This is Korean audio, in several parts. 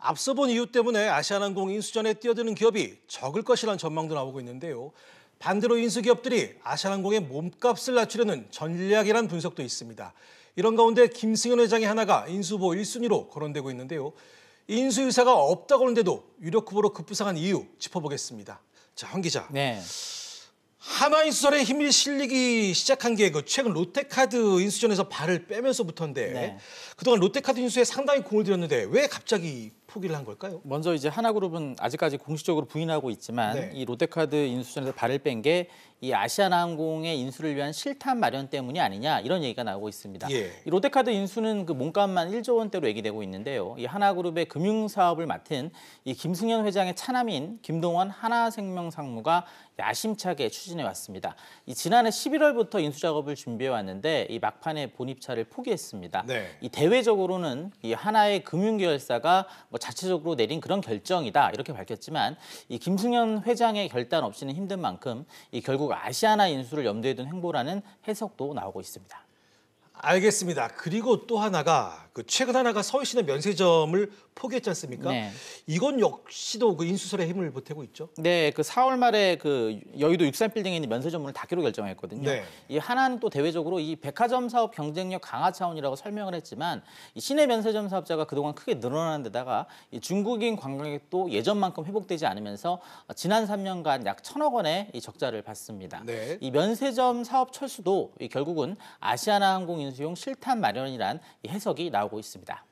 앞서 본 이유 때문에 아시아나항공 인수전에 뛰어드는 기업이 적을 것이라는 전망도 나오고 있는데요. 반대로 인수기업들이 아시아나항공의 몸값을 낮추려는 전략이라는 분석도 있습니다. 이런 가운데 김승현 회장의 하나가 인수후보 1순위로 거론되고 있는데요. 인수 의사가 없다고 하는데도 유력 후보로 급부상한 이유 짚어보겠습니다. 자, 황 기자. 네. 하나인수전에 힘이 실리기 시작한 게 최근 롯데카드 인수전에서 발을 빼면서부터인데 네. 그동안 롯데카드 인수에 상당히 공을 들였는데 왜 갑자기 포기를 한 걸까요? 먼저 이제 하나그룹은 아직까지 공식적으로 부인하고 있지만 네. 이 롯데카드 인수전에서 발을 뺀 게 이 아시아나항공의 인수를 위한 실탄 마련 때문이 아니냐 이런 얘기가 나오고 있습니다. 예. 이 롯데카드 인수는 그 몸값만 1조 원대로 얘기되고 있는데요. 이 하나그룹의 금융 사업을 맡은 이 김승현 회장의 차남인 김동원 하나생명 상무가 야심차게 추진해 왔습니다. 이 지난해 11월부터 인수 작업을 준비해 왔는데 이 막판에 본입차를 포기했습니다. 네. 이 대외적으로는 이 하나의 금융계열사가 뭐 자체적으로 내린 그런 결정이다 이렇게 밝혔지만 이 김승현 회장의 결단 없이는 힘든 만큼 이 결국 아시아나 인수를 염두에 둔 행보라는 해석도 나오고 있습니다. 알겠습니다. 그리고 또 하나가 최근 하나가 서울시내 면세점을 포기했지 않습니까? 네. 이건 역시도 인수설에 힘을 보태고 있죠. 네, 그 4월 말에 그 여의도 63빌딩에 있는 면세점을 닫기로 결정했거든요. 네. 이 하나는 또 대외적으로 이 백화점 사업 경쟁력 강화 차원이라고 설명을 했지만 이 시내 면세점 사업자가 그동안 크게 늘어난 데다가 이 중국인 관광객도 예전만큼 회복되지 않으면서 지난 3년간 약 1,000억 원의 이 적자를 봤습니다. 네. 이 면세점 사업 철수도 이 결국은 아시아나항공 인수용 실탄 마련이란 이 해석이 나오고 있습니다.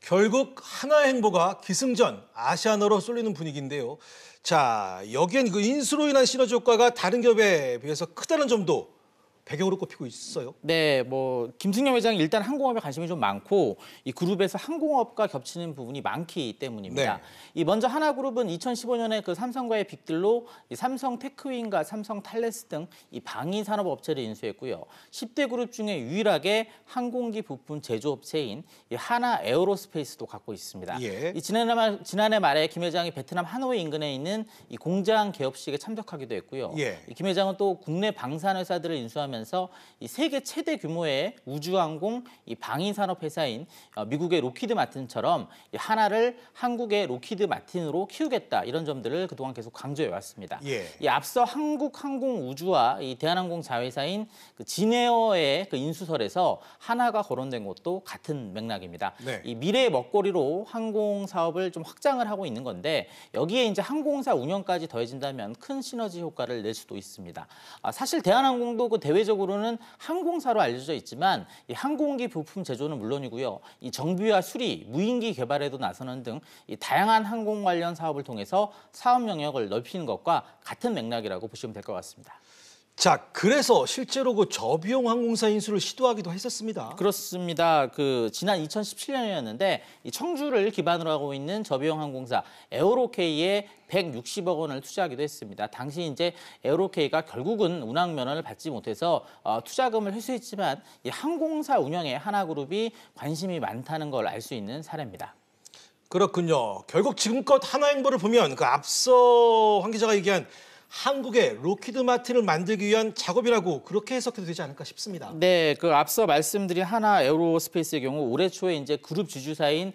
결국 하나의 행보가 기승전 아시아나로 쏠리는 분위기인데요. 자, 여기엔 인수로 인한 시너지 효과가 다른 기업에 비해서 크다는 점도 배경으로 꼽히고 있어요. 네, 뭐 김승현 회장이 일단 항공업에 관심이 좀 많고 이 그룹에서 항공업과 겹치는 부분이 많기 때문입니다. 네. 이 먼저 하나그룹은 2015년에 그 삼성과의 빅딜로 이 삼성 테크윈과 삼성 탈레스 등 이 방위 산업 업체를 인수했고요. 10대 그룹 중에 유일하게 항공기 부품 제조업체인 이 하나 에어로스페이스도 갖고 있습니다. 예. 이 지난해 말에 김 회장이 베트남 하노이 인근에 있는 이 공장 개업식에 참석하기도 했고요. 예. 김 회장은 또 국내 방산 회사들을 인수하면서 이 세계 최대 규모의 우주항공 이 방위산업 회사인 미국의 로키드 마틴처럼 이 하나를 한국의 로키드 마틴으로 키우겠다 이런 점들을 그동안 계속 강조해 왔습니다. 예. 이 앞서 한국항공우주와 이 대한항공 자회사인 그 진에어의 그 인수설에서 하나가 거론된 것도 같은 맥락입니다. 네. 이 미래의 먹거리로 항공 사업을 좀 확장을 하고 있는 건데 여기에 이제 항공사 운영까지 더해진다면 큰 시너지 효과를 낼 수도 있습니다. 사실 대한항공도 그 대외적으로는 항공사로 알려져 있지만 이 항공기 부품 제조는 물론이고요. 이 정비와 수리, 무인기 개발에도 나서는 등 이 다양한 항공 관련 사업을 통해서 사업 영역을 넓히는 것과 같은 맥락이라고 보시면 될 것 같습니다. 자, 그래서 실제로 저비용 항공사 인수를 시도하기도 했었습니다. 그렇습니다. 그 지난 2017년이었는데 이 청주를 기반으로 하고 있는 저비용 항공사 에어로케이에 160억 원을 투자하기도 했습니다. 당시 이제 에어로케이가 결국은 운항 면허를 받지 못해서 투자금을 회수했지만 이 항공사 운영에 하나그룹이 관심이 많다는 걸 알 수 있는 사례입니다. 그렇군요. 결국 지금껏 하나행보를 보면 앞서 황 기자가 얘기한 한국의 로키드 마틴을 만들기 위한 작업이라고 그렇게 해석해도 되지 않을까 싶습니다. 네, 그 앞서 말씀드린 하나 에어로스페이스의 경우 올해 초에 이제 그룹 주주사인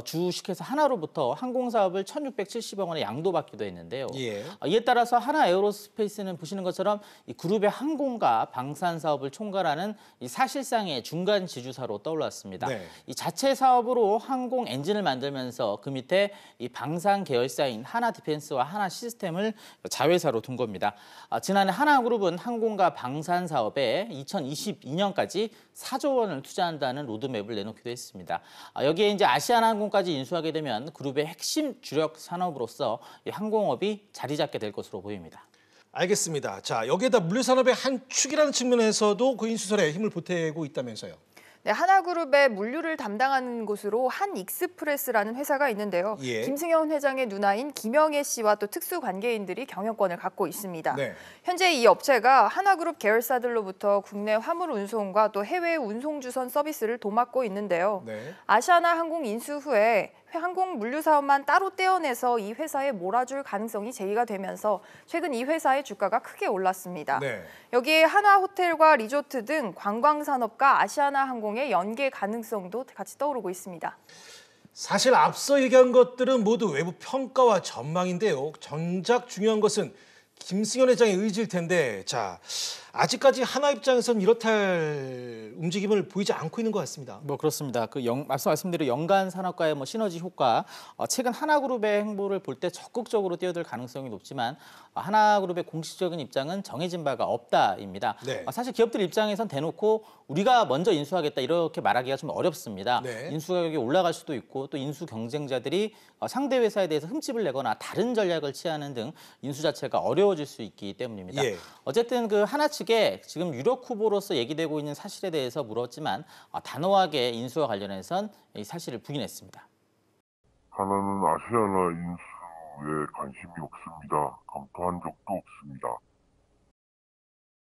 주식회사 하나로부터 항공사업을 1,670억 원의 양도받기도 했는데요. 예. 이에 따라서 하나 에어로스페이스는 보시는 것처럼 이 그룹의 항공과 방산 사업을 총괄하는 이 사실상의 중간 지주사로 떠올랐습니다. 네. 이 자체 사업으로 항공 엔진을 만들면서 그 밑에 이 방산 계열사인 하나 디펜스와 하나 시스템을 자회사로 둔 겁니다. 지난해 하나그룹은 항공과 방산 사업에 2022년까지 4조 원을 투자한다는 로드맵을 내놓기도 했습니다. 여기에 이제 아시아나항공까지 인수하게 되면 그룹의 핵심 주력 산업으로서 이 항공업이 자리 잡게 될 것으로 보입니다. 알겠습니다. 자, 여기에다 물류산업의 한 축이라는 측면에서도 그 인수설에 힘을 보태고 있다면서요. 네, 하나그룹의 물류를 담당하는 곳으로 한익스프레스라는 회사가 있는데요. 예. 김승현 회장의 누나인 김영애 씨와 또 특수관계인들이 경영권을 갖고 있습니다. 네. 현재 이 업체가 하나그룹 계열사들로부터 국내 화물 운송과 또 해외 운송 주선 서비스를 도맡고 있는데요. 네. 아시아나항공 인수 후에 항공 물류 사업만 따로 떼어내서 이 회사에 몰아줄 가능성이 제기가 되면서 최근 이 회사의 주가가 크게 올랐습니다. 네. 여기에 하나호텔과 리조트 등 관광산업과 아시아나항공의 연계 가능성도 같이 떠오르고 있습니다. 사실 앞서 얘기한 것들은 모두 외부 평가와 전망인데요. 정작 중요한 것은 김승현 회장의 의지일 텐데, 자, 아직까지 하나 입장에서는 이렇다 할 움직임을 보이지 않고 있는 것 같습니다. 뭐 그렇습니다. 말씀대로 연간 산업과의 시너지 효과, 최근 하나그룹의 행보를 볼 때 적극적으로 뛰어들 가능성이 높지만 하나그룹의 공식적인 입장은 정해진 바가 없다입니다. 네. 사실 기업들 입장에선 대놓고 우리가 먼저 인수하겠다 이렇게 말하기가 좀 어렵습니다. 네. 인수 가격이 올라갈 수도 있고 또 인수 경쟁자들이 상대 회사에 대해서 흠집을 내거나 다른 전략을 취하는 등 인수 자체가 어려워질 수 있기 때문입니다. 예. 어쨌든 그 하나 측에 지금 유력 후보로서 얘기되고 있는 사실에 대해서 물었지만 단호하게 인수와 관련해선 이 사실을 부인했습니다. 하나는 아시아나 인수에 관심이 없습니다. 검토한 적도 없습니다.